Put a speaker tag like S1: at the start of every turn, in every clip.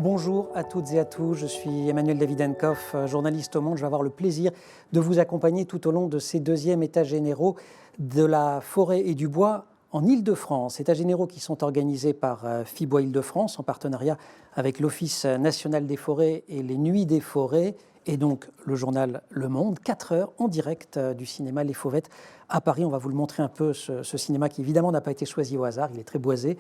S1: Bonjour à toutes et à tous, je suis Emmanuel Davidenkoff, journaliste au Monde. Je vais avoir le plaisir de vous accompagner tout au long de ces deuxièmes États généraux de la forêt et du bois en Île-de-France. États généraux qui sont organisés par FIBOis Île-de-France en partenariat avec l'Office national des forêts et les Nuits des forêts et donc le journal Le Monde. 4 heures en direct du cinéma Les Fauvettes à Paris. On va vous le montrer un peu, ce cinéma qui évidemment n'a pas été choisi au hasard, il est très boisé.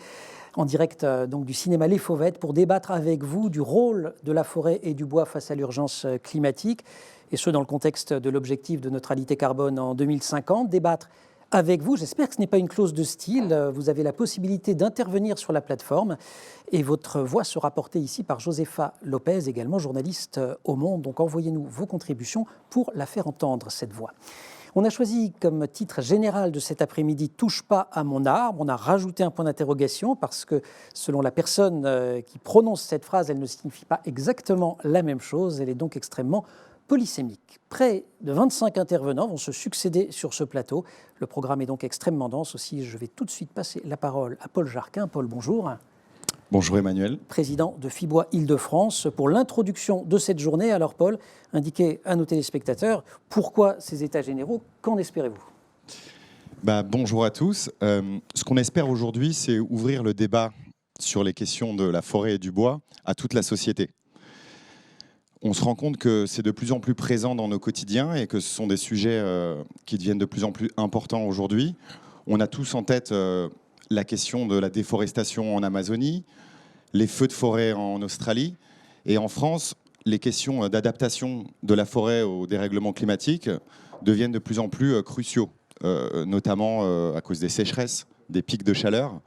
S1: En direct donc du cinéma Les Fauvettes pour débattre avec vous du rôle de la forêt et du bois face à l'urgence climatique, et ce dans le contexte de l'objectif de neutralité carbone en 2050. Débattre avec vous, j'espère que ce n'est pas une clause de style, vous avez la possibilité d'intervenir sur la plateforme et votre voix sera portée ici par Joséfa Lopez, également journaliste au Monde. Donc envoyez-nous vos contributions pour la faire entendre, cette voix. On a choisi comme titre général de cet après-midi « Touche pas à mon arbre ». On a rajouté un point d'interrogation parce que selon la personne qui prononce cette phrase, elle ne signifie pas exactement la même chose. Elle est donc extrêmement polysémique. Près de 25 intervenants vont se succéder sur ce plateau. Le programme est donc extrêmement dense aussi. Je vais tout de suite passer la parole à Paul Jarquin. Paul, bonjour.
S2: Bonjour Emmanuel.
S1: Président de FIBOis Île-de-France, pour l'introduction de cette journée. Alors Paul, indiquez à nos téléspectateurs pourquoi ces États généraux, qu'en espérez-vous ?
S2: Bonjour à tous. Ce qu'on espère aujourd'hui, c'est ouvrir le débat sur les questions de la forêt et du bois à toute la société. On se rend compte que c'est de plus en plus présent dans nos quotidiens et que ce sont des sujets qui deviennent de plus en plus importants aujourd'hui. On a tous en tête la question de la déforestation en Amazonie, les feux de forêt en Australie, et en France, les questions d'adaptation de la forêt au dérèglement climatique deviennent de plus en plus cruciaux, notamment à cause des sécheresses, des pics de chaleur.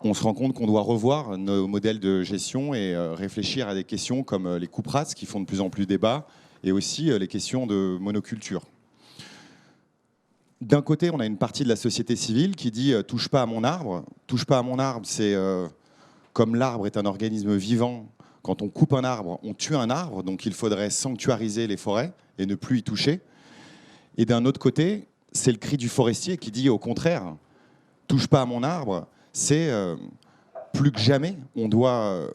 S2: On se rend compte qu'on doit revoir nos modèles de gestion et réfléchir à des questions comme les coupes rases qui font de plus en plus débat, et aussi les questions de monoculture. D'un côté, on a une partie de la société civile qui dit « touche pas à mon arbre ». Touche pas à mon arbre, c'est comme l'arbre est un organisme vivant, quand on coupe un arbre, on tue un arbre, donc il faudrait sanctuariser les forêts et ne plus y toucher. Et d'un autre côté, c'est le cri du forestier qui dit au contraire « touche pas à mon arbre », c'est plus que jamais, on doit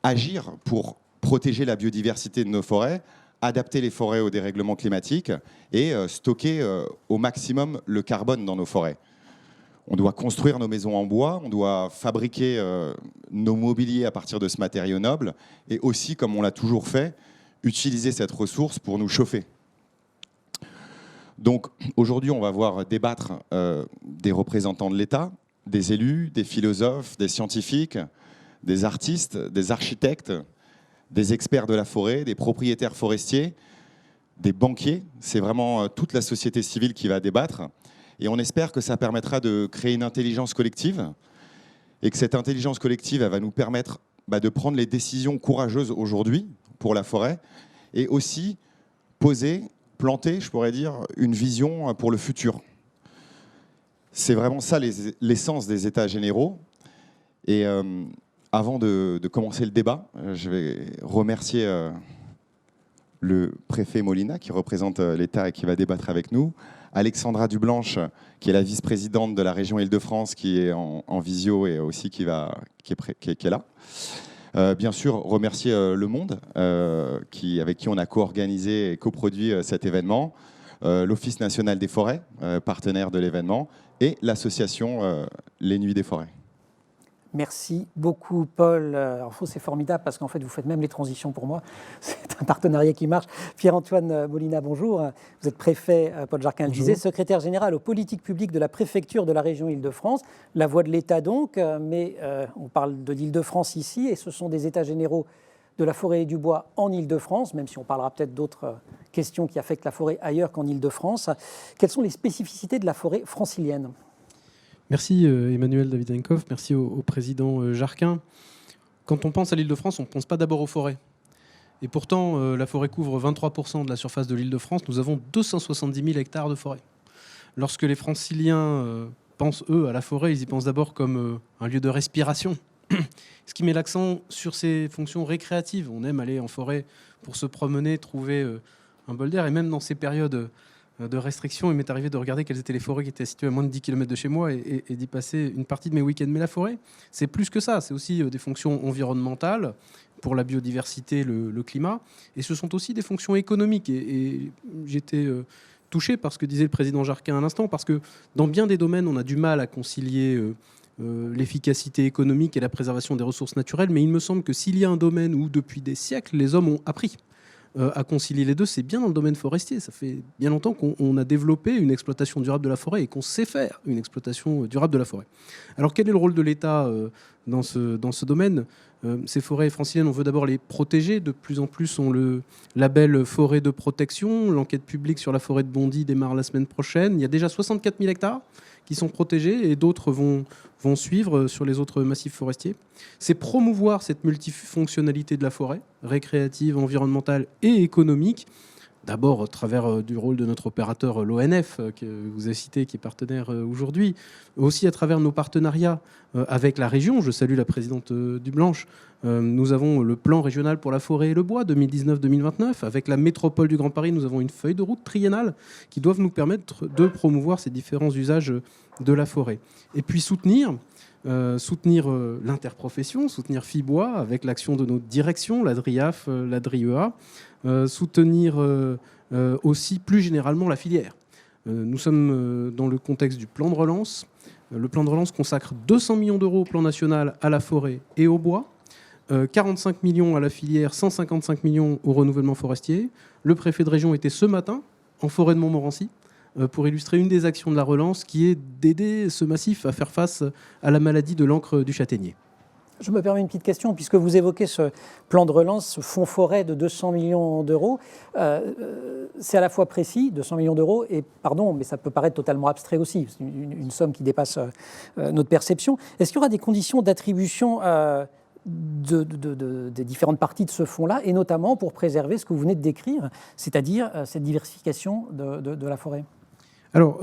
S2: agir pour protéger la biodiversité de nos forêts, adapter les forêts au dérèglement climatique et stocker au maximum le carbone dans nos forêts. On doit construire nos maisons en bois, on doit fabriquer nos mobiliers à partir de ce matériau noble et aussi, comme on l'a toujours fait, utiliser cette ressource pour nous chauffer. Donc aujourd'hui, on va voir débattre des représentants de l'État, des élus, des philosophes, des scientifiques, des artistes, des architectes, des experts de la forêt, des propriétaires forestiers, des banquiers. C'est vraiment toute la société civile qui va débattre. Et on espère que ça permettra de créer une intelligence collective et que cette intelligence collective elle va nous permettre de prendre les décisions courageuses aujourd'hui pour la forêt et aussi poser, planter, je pourrais dire, une vision pour le futur. C'est vraiment ça l'essence des États généraux. Et avant de commencer le débat, je vais remercier le préfet Molina qui représente l'État et qui va débattre avec nous, Alexandra Dublanche qui est la vice-présidente de la région Île-de-France qui est en visio et aussi qui est là. Bien sûr, remercier Le Monde avec qui on a co-organisé et coproduit cet événement, l'Office national des forêts, partenaire de l'événement, et l'association Les Nuits des forêts.
S1: Merci beaucoup, Paul. Alors, c'est formidable parce qu'en fait, vous faites même les transitions pour moi. C'est un partenariat qui marche. Pierre-Antoine Molina, bonjour. Vous êtes préfet, Paul Jarquin le disait, secrétaire général aux politiques publiques de la préfecture de la région Île-de-France. La voix de l'État donc, mais on parle de l'Île-de-France ici et ce sont des États généraux de la forêt et du bois en Île-de-France, même si on parlera peut-être d'autres questions qui affectent la forêt ailleurs qu'en Île-de-France. Quelles sont les spécificités de la forêt francilienne ?
S3: Merci Emmanuel Davidenkoff, merci au président Jarquin. Quand on pense à l'Île-de-France, on ne pense pas d'abord aux forêts. Et pourtant, la forêt couvre 23% de la surface de l'Île-de-France. Nous avons 270 000 hectares de forêt. Lorsque les franciliens pensent, eux, à la forêt, ils y pensent d'abord comme un lieu de respiration. Ce qui met l'accent sur ses fonctions récréatives. On aime aller en forêt pour se promener, trouver un bol d'air. Et même dans ces périodes de restrictions, il m'est arrivé de regarder quelles étaient les forêts qui étaient situées à moins de 10 km de chez moi et d'y passer une partie de mes week-ends. Mais la forêt, c'est plus que ça. C'est aussi des fonctions environnementales pour la biodiversité, le climat. Et ce sont aussi des fonctions économiques. Et j'étais touché par ce que disait le président Jarquin à l'instant, parce que dans bien des domaines, on a du mal à concilier l'efficacité économique et la préservation des ressources naturelles. Mais il me semble que s'il y a un domaine où, depuis des siècles, les hommes ont appris à concilier les deux, c'est bien dans le domaine forestier. Ça fait bien longtemps qu'on a développé une exploitation durable de la forêt et qu'on sait faire une exploitation durable de la forêt. Alors quel est le rôle de l'État dans ce domaine ? Ces forêts franciliennes, on veut d'abord les protéger. De plus en plus, on le label forêt de protection. L'enquête publique sur la forêt de Bondy démarre la semaine prochaine. Il y a déjà 64 000 hectares qui sont protégés et d'autres vont suivre sur les autres massifs forestiers. C'est promouvoir cette multifonctionnalité de la forêt, récréative, environnementale et économique. D'abord, à travers du rôle de notre opérateur, l'ONF, que vous avez cité, qui est partenaire aujourd'hui. Aussi à travers nos partenariats avec la région. Je salue la présidente Dublanche. Nous avons le plan régional pour la forêt et le bois 2019-2029. Avec la métropole du Grand Paris, nous avons une feuille de route triennale qui doivent nous permettre de promouvoir ces différents usages de la forêt. Et puis soutenir l'interprofession, soutenir FIBois avec l'action de nos directions, la DRIAF, la DRIEA, soutenir aussi plus généralement la filière. Nous sommes dans le contexte du plan de relance. Le plan de relance consacre 200 millions d'euros au plan national à la forêt et au bois, 45 millions à la filière, 155 millions au renouvellement forestier. Le préfet de région était ce matin en forêt de Montmorency pour illustrer une des actions de la relance qui est d'aider ce massif à faire face à la maladie de l'encre du châtaignier.
S1: Je me permets une petite question, puisque vous évoquez ce plan de relance, ce fonds forêt de 200 millions d'euros. C'est à la fois précis, 200 millions d'euros, et pardon, mais ça peut paraître totalement abstrait aussi. C'est une somme qui dépasse notre perception. Est-ce qu'il y aura des conditions d'attribution des différentes parties de ce fonds-là, et notamment pour préserver ce que vous venez de décrire, c'est-à-dire cette diversification de la forêt ?
S3: Alors,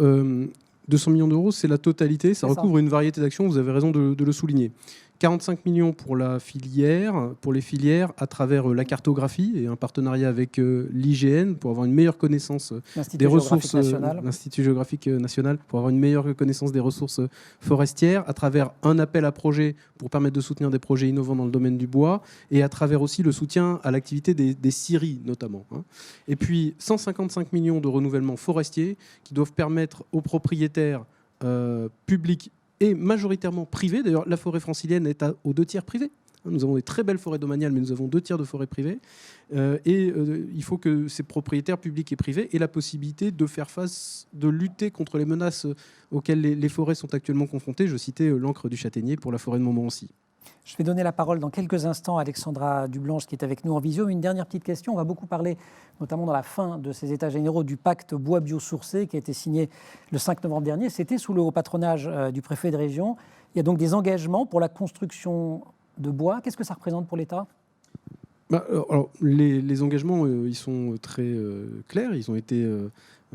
S3: 200 millions d'euros, c'est la totalité. Ça recouvre une variété d'actions, vous avez raison de le souligner. 45 millions pour les filières à travers la cartographie et un partenariat avec l'IGN pour avoir une meilleure connaissance des ressources, l'Institut géographique national, pour avoir une meilleure connaissance des ressources forestières, à travers un appel à projets pour permettre de soutenir des projets innovants dans le domaine du bois et à travers aussi le soutien à l'activité des scieries notamment. Et puis 155 millions de renouvellement forestier qui doivent permettre aux propriétaires publics et majoritairement privés. D'ailleurs, la forêt francilienne est aux 2 tiers privée. Nous avons des très belles forêts domaniales, mais nous avons 2 tiers de forêts privées. Il faut que ces propriétaires publics et privés aient la possibilité de faire face, de lutter contre les menaces auxquelles les forêts sont actuellement confrontées. Je citais l'encre du châtaignier pour la forêt de Montmorency.
S1: Je vais donner la parole dans quelques instants à Alexandra Dublanche qui est avec nous en visio. Une dernière petite question. On va beaucoup parler, notamment dans la fin de ces états généraux, du pacte bois biosourcé qui a été signé le 5 novembre dernier. C'était sous le haut patronage du préfet de région. Il y a donc des engagements pour la construction de bois. Qu'est-ce que ça représente pour l'État ?
S3: Les engagements, ils sont très clairs. Ils ont été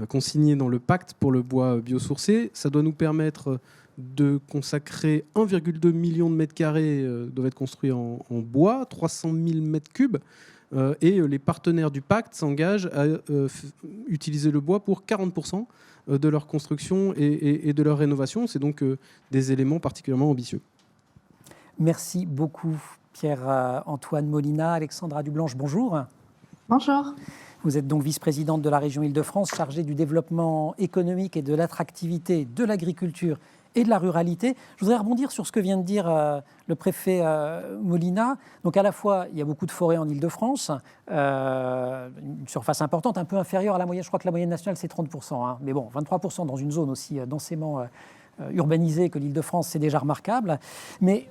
S3: consignés dans le pacte pour le bois biosourcé. Ça doit nous permettre de consacrer 1,2 million de mètres carrés doivent être construits en bois, 300 000 mètres cubes. Et les partenaires du pacte s'engagent à utiliser le bois pour 40% de leur construction et de leur rénovation. C'est donc des éléments particulièrement ambitieux.
S1: Merci beaucoup Pierre-Antoine Molina. Alexandra Dublanche, bonjour.
S4: Bonjour.
S1: Vous êtes donc vice-présidente de la région Île-de-France, chargée du développement économique et de l'attractivité de l'agriculture et de la ruralité. Je voudrais rebondir sur ce que vient de dire le préfet Molina. Donc à la fois, il y a beaucoup de forêts en Île-de-France, une surface importante, un peu inférieure à la moyenne. Je crois que la moyenne nationale, c'est 30%. Mais bon, 23% dans une zone aussi densément urbanisée que l'Île-de-France, c'est déjà remarquable. Mais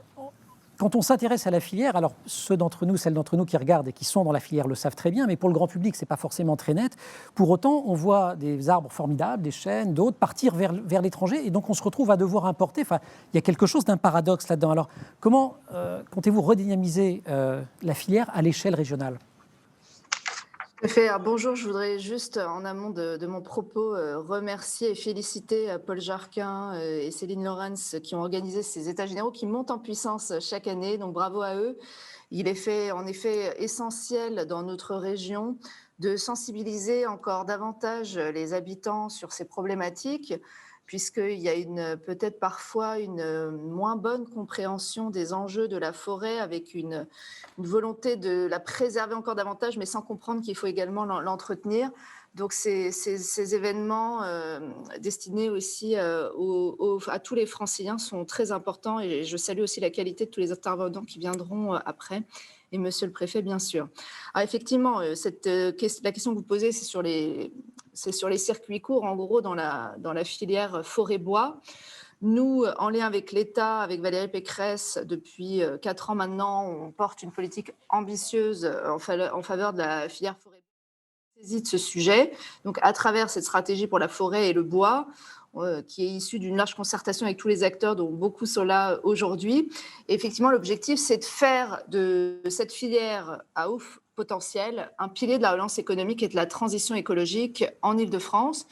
S1: quand on s'intéresse à la filière, alors celles d'entre nous qui regardent et qui sont dans la filière le savent très bien, mais pour le grand public, ce n'est pas forcément très net. Pour autant, on voit des arbres formidables, des chênes, d'autres partir vers l'étranger, et donc on se retrouve à devoir importer. Enfin, il y a quelque chose d'un paradoxe là-dedans. Alors, comment comptez-vous redynamiser la filière à l'échelle régionale ?
S4: Bonjour, je voudrais juste, en amont de mon propos, remercier et féliciter Paul Jarquin et Céline Laurens qui ont organisé ces états généraux qui montent en puissance chaque année. Donc bravo à eux. Il est fait, en effet essentiel dans notre région de sensibiliser encore davantage les habitants sur ces problématiques, puisqu'il y a peut-être parfois une moins bonne compréhension des enjeux de la forêt, avec une volonté de la préserver encore davantage, mais sans comprendre qu'il faut également l'entretenir. Donc ces événements destinés aussi à tous les Franciliens sont très importants, et je salue aussi la qualité de tous les intervenants qui viendront après, et Monsieur le Préfet, bien sûr. Alors effectivement, la question que vous posez, c'est sur les circuits courts, en gros, dans la filière forêt-bois. Nous, en lien avec l'État, avec Valérie Pécresse, depuis 4 ans maintenant, on porte une politique ambitieuse en faveur de la filière forêt de ce sujet. Donc, à travers cette stratégie pour la forêt et le bois, qui est issue d'une large concertation avec tous les acteurs, dont beaucoup sont là aujourd'hui. Et effectivement, l'objectif, c'est de faire de cette filière à haut potentiel un pilier de la relance économique et de la transition écologique en Île-de-France,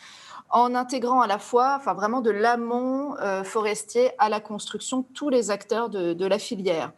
S4: en intégrant à la fois, enfin vraiment de l'amont forestier à la construction, tous les acteurs de la filière.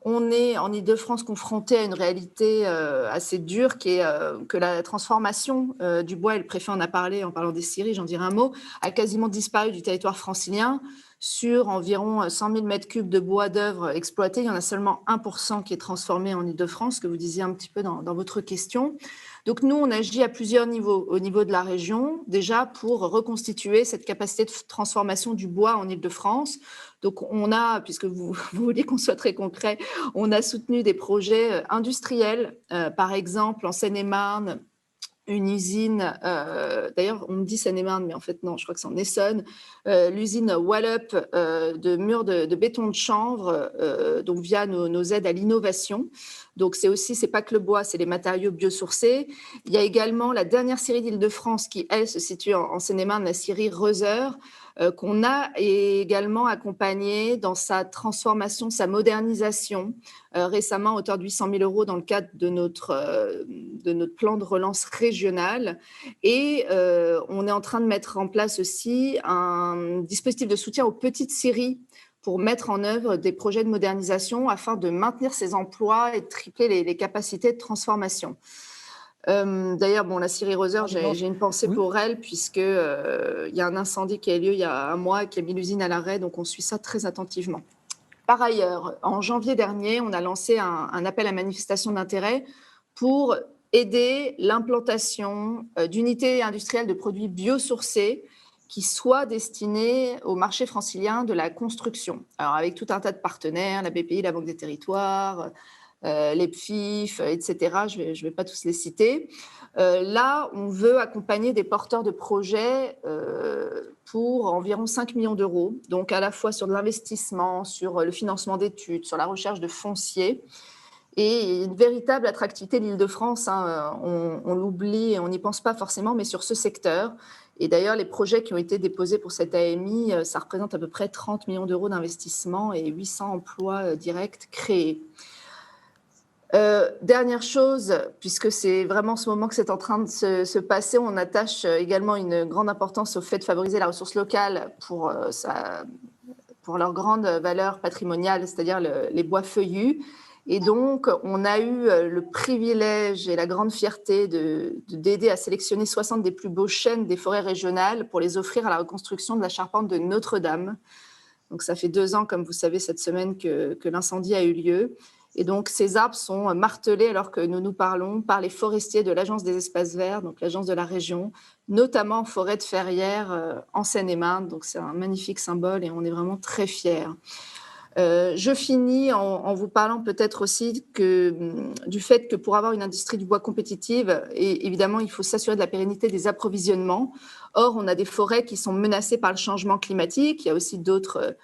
S4: On est en Île-de-France confronté à une réalité assez dure, qui est que la transformation du bois, et le préfet en a parlé en parlant des scieries, j'en dirai un mot, a quasiment disparu du territoire francilien. Sur environ 100 000 mètres cubes de bois d'œuvre exploités, il y en a seulement 1% qui est transformé en Île-de-France, que vous disiez un petit peu dans votre question. Donc nous, on agit à plusieurs niveaux. Au niveau de la région, déjà pour reconstituer cette capacité de transformation du bois en Île-de-France. Donc on a, puisque vous voulez qu'on soit très concret, on a soutenu des projets industriels, par exemple en Seine-et-Marne, une usine, d'ailleurs on me dit Seine-et-Marne, mais en fait non, je crois que c'est en Essonne, l'usine Wallup de murs de béton de chanvre, donc via nos aides à l'innovation. Donc c'est pas que le bois, c'est les matériaux biosourcés. Il y a également la dernière scierie d'Île-de-France qui, elle, se situe en Seine-et-Marne, la scierie Reuser, qu'on a également accompagné dans sa transformation, sa modernisation, récemment à hauteur de 800 000 € dans le cadre de notre plan de relance régional. Et on est en train de mettre en place aussi un dispositif de soutien aux petites scieries pour mettre en œuvre des projets de modernisation afin de maintenir ces emplois et de tripler les capacités de transformation. D'ailleurs, la scierie Reuser, j'ai une pensée pour elle, puisqu'il y a un incendie qui a eu lieu il y a un mois qui a mis l'usine à l'arrêt, donc on suit ça très attentivement. Par ailleurs, en janvier dernier, on a lancé un appel à manifestation d'intérêt pour aider l'implantation d'unités industrielles de produits biosourcés qui soient destinés au marché francilien de la construction. Alors, avec tout un tas de partenaires, la BPI, la Banque des Territoires, les PFIF, etc. Je ne vais pas tous les citer. Là, on veut accompagner des porteurs de projets pour environ 5 millions d'euros, donc à la fois sur de l'investissement, sur le financement d'études, sur la recherche de foncier, et une véritable attractivité de l'Île-de-France. On l'oublie et on n'y pense pas forcément, mais sur ce secteur. Et d'ailleurs, les projets qui ont été déposés pour cette AMI, ça représente à peu près 30 millions d'euros d'investissement et 800 emplois directs créés. Dernière chose, puisque c'est vraiment ce moment que c'est en train de se passer, on attache également une grande importance au fait de favoriser la ressource locale pour leur grande valeur patrimoniale, c'est-à-dire les bois feuillus. Et donc, on a eu le privilège et la grande fierté d'aider à sélectionner 60 des plus beaux chênes des forêts régionales pour les offrir à la reconstruction de la charpente de Notre-Dame. Donc, ça fait 2 ans, comme vous savez, cette semaine que l'incendie a eu lieu. Et donc, ces arbres sont martelés, alors que nous parlons, par les forestiers de l'Agence des espaces verts, donc l'agence de la région, notamment en forêt de Ferrières, en Seine-et-Marne. Donc, c'est un magnifique symbole et on est vraiment très fiers. Je finis en vous parlant peut-être aussi du fait que pour avoir une industrie du bois compétitive, et évidemment, il faut s'assurer de la pérennité des approvisionnements. Or, on a des forêts qui sont menacées par le changement climatique. Il y a aussi d'autres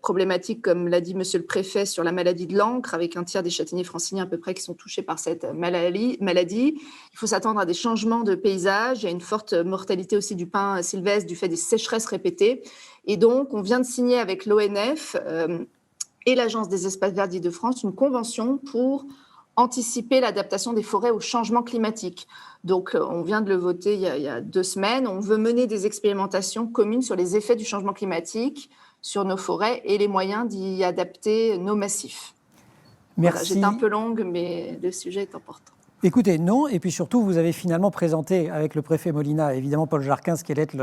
S4: problématiques, comme l'a dit Monsieur le Préfet, sur la maladie de l'encre, avec un tiers des châtaigniers franciliens à peu près qui sont touchés par cette maladie. Il faut s'attendre à des changements de paysage. Il y a une forte mortalité aussi du pin sylvestre du fait des sécheresses répétées. Et donc, on vient de signer avec l'ONF et l'Agence des espaces verts d'Île-de-France une convention pour anticiper l'adaptation des forêts au changement climatique. Donc, on vient de le voter il y a 2 semaines. On veut mener des expérimentations communes sur les effets du changement climatique sur nos forêts et les moyens d'y adapter nos massifs.
S1: Merci.
S4: Voilà, j'étais un peu longue, mais le sujet est important.
S1: Écoutez, non. Et puis surtout, vous avez finalement présenté avec le préfet Molina, évidemment Paul Jarquin, ce qui allait être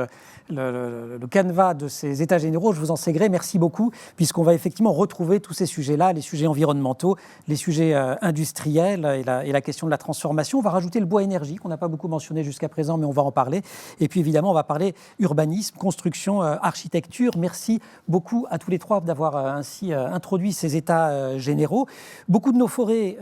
S1: le canevas de ces états généraux. Je vous en sais gré. Merci beaucoup, puisqu'on va effectivement retrouver tous ces sujets-là, les sujets environnementaux, les sujets industriels et la question de la transformation. On va rajouter le bois énergie, qu'on n'a pas beaucoup mentionné jusqu'à présent, mais on va en parler. Et puis évidemment, on va parler urbanisme, construction, architecture. Merci beaucoup à tous les trois d'avoir ainsi introduit ces états généraux. Beaucoup de nos forêts,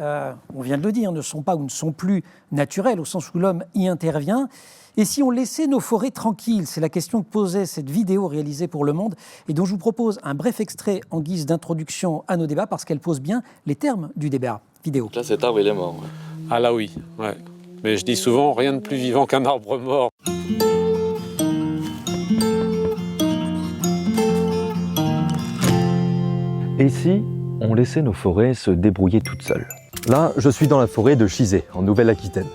S1: on vient de le dire, ne sont pas ou ne sont plus naturelles au sens où l'homme y intervient. Et si on laissait nos forêts tranquilles? C'est la question que posait cette vidéo réalisée pour Le Monde et dont je vous propose un bref extrait en guise d'introduction à nos débats parce qu'elle pose bien les termes du débat. Vidéo.
S5: Là, cet arbre, il est mort. Ouais.
S6: Ah là oui, ouais. Mais je dis souvent, rien de plus vivant qu'un arbre mort.
S7: Et si on laissait nos forêts se débrouiller toutes seules? Là, je suis dans la forêt de Chizé, en Nouvelle-Aquitaine.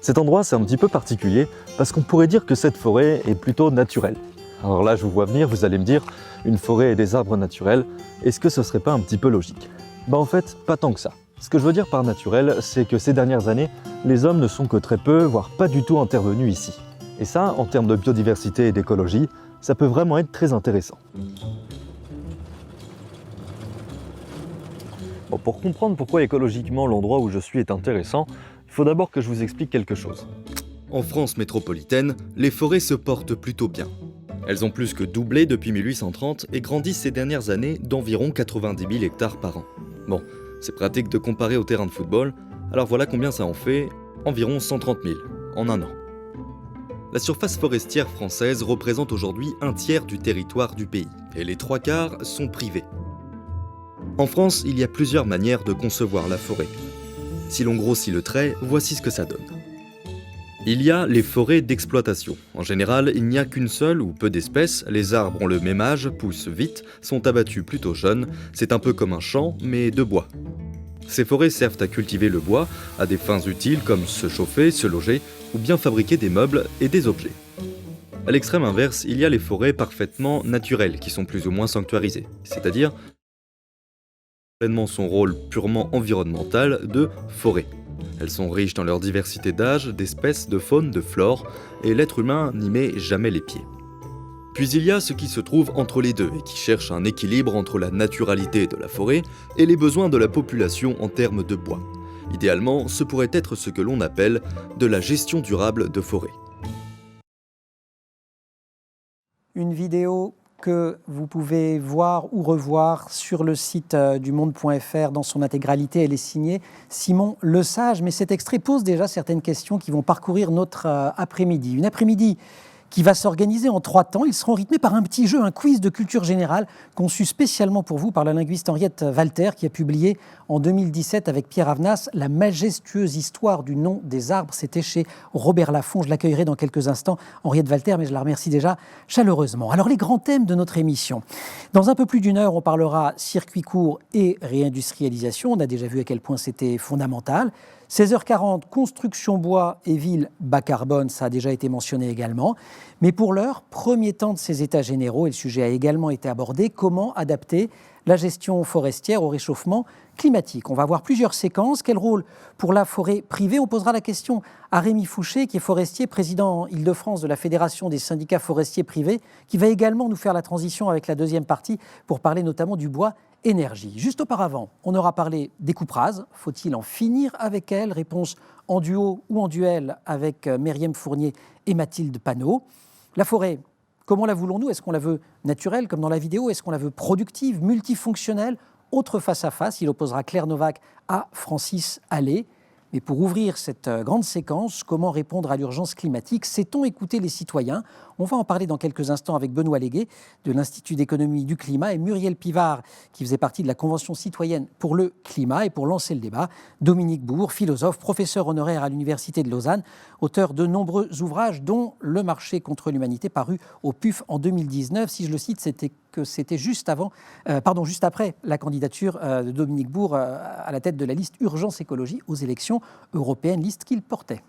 S7: Cet endroit, c'est un petit peu particulier parce qu'on pourrait dire que cette forêt est plutôt naturelle. Alors là, je vous vois venir, vous allez me dire, une forêt et des arbres naturels, est-ce que ce serait pas un petit peu logique? En fait, pas tant que ça. Ce que je veux dire par naturel, c'est que ces dernières années, les hommes ne sont que très peu, voire pas du tout intervenus ici. Et ça, en termes de biodiversité et d'écologie, ça peut vraiment être très intéressant. Bon, pour comprendre pourquoi écologiquement l'endroit où je suis est intéressant, il faut d'abord que je vous explique quelque chose.
S8: En France métropolitaine, les forêts se portent plutôt bien. Elles ont plus que doublé depuis 1830 et grandissent ces dernières années d'environ 90 000 hectares par an. Bon, c'est pratique de comparer au terrain de football, alors voilà combien ça en fait, environ 130 000 en un an. La surface forestière française représente aujourd'hui un tiers du territoire du pays, et les 3/4 sont privés. En France, il y a plusieurs manières de concevoir la forêt. Si l'on grossit le trait, voici ce que ça donne. Il y a les forêts d'exploitation. En général, il n'y a qu'une seule ou peu d'espèces, les arbres ont le même âge, poussent vite, sont abattus plutôt jeunes, c'est un peu comme un champ, mais de bois. Ces forêts servent à cultiver le bois, à des fins utiles comme se chauffer, se loger, ou bien fabriquer des meubles et des objets. À l'extrême inverse, il y a les forêts parfaitement naturelles, qui sont plus ou moins sanctuarisées, c'est-à-dire pleinement son rôle purement environnemental de forêt. Elles sont riches dans leur diversité d'âge, d'espèces, de faune, de flore, et l'être humain n'y met jamais les pieds. Puis il y a ce qui se trouve entre les deux et qui cherche un équilibre entre la naturalité de la forêt et les besoins de la population en termes de bois. Idéalement, ce pourrait être ce que l'on appelle de la gestion durable de forêt.
S1: Une vidéo que vous pouvez voir ou revoir sur le site du monde.fr dans son intégralité. Elle est signée Simon Lesage. Mais cet extrait pose déjà certaines questions qui vont parcourir notre après-midi. Une après-midi qui va s'organiser en 3 temps. Ils seront rythmés par un petit jeu, un quiz de culture générale conçu spécialement pour vous par la linguiste Henriette Walter qui a publié en 2017 avec Pierre Avenas La majestueuse histoire du nom des arbres. C'était chez Robert Laffont. Je l'accueillerai dans quelques instants, Henriette Walter, mais je la remercie déjà chaleureusement. Alors les grands thèmes de notre émission. Dans un peu plus d'1 heure, on parlera circuit court et réindustrialisation. On a déjà vu à quel point c'était fondamental. 16h40, construction bois et ville bas carbone, ça a déjà été mentionné également. Mais pour l'heure, premier temps de ces états généraux, et le sujet a également été abordé, comment adapter la gestion forestière au réchauffement climatique. On va voir plusieurs séquences. Quel rôle pour la forêt privée? On posera la question à Rémi Fouché, qui est forestier, président Île-de-France de la Fédération des syndicats forestiers privés, qui va également nous faire la transition avec la deuxième partie pour parler notamment du bois énergie. Juste auparavant, on aura parlé des coupes rases. Faut-il en finir avec elles? Réponse en duo ou en duel avec Myriam Fournier et Mathilde Panot. La forêt, comment la voulons-nous? Est-ce qu'on la veut naturelle, comme dans la vidéo? Est-ce qu'on la veut productive, multifonctionnelle? Autre face-à-face, il opposera Claire Novak à Francis Allais. Mais pour ouvrir cette grande séquence, comment répondre à l'urgence climatique? Sait-on écouter les citoyens? On va en parler dans quelques instants avec Benoît Légué de l'Institut d'économie du climat et Muriel Pivard, qui faisait partie de la Convention citoyenne pour le climat. Et pour lancer le débat, Dominique Bourg, philosophe, professeur honoraire à l'Université de Lausanne, auteur de nombreux ouvrages, dont Le marché contre l'humanité, paru au PUF en 2019. Si je le cite, c'était juste après la candidature de Dominique Bourg à la tête de la liste Urgence Écologie aux élections européennes, liste qu'il portait.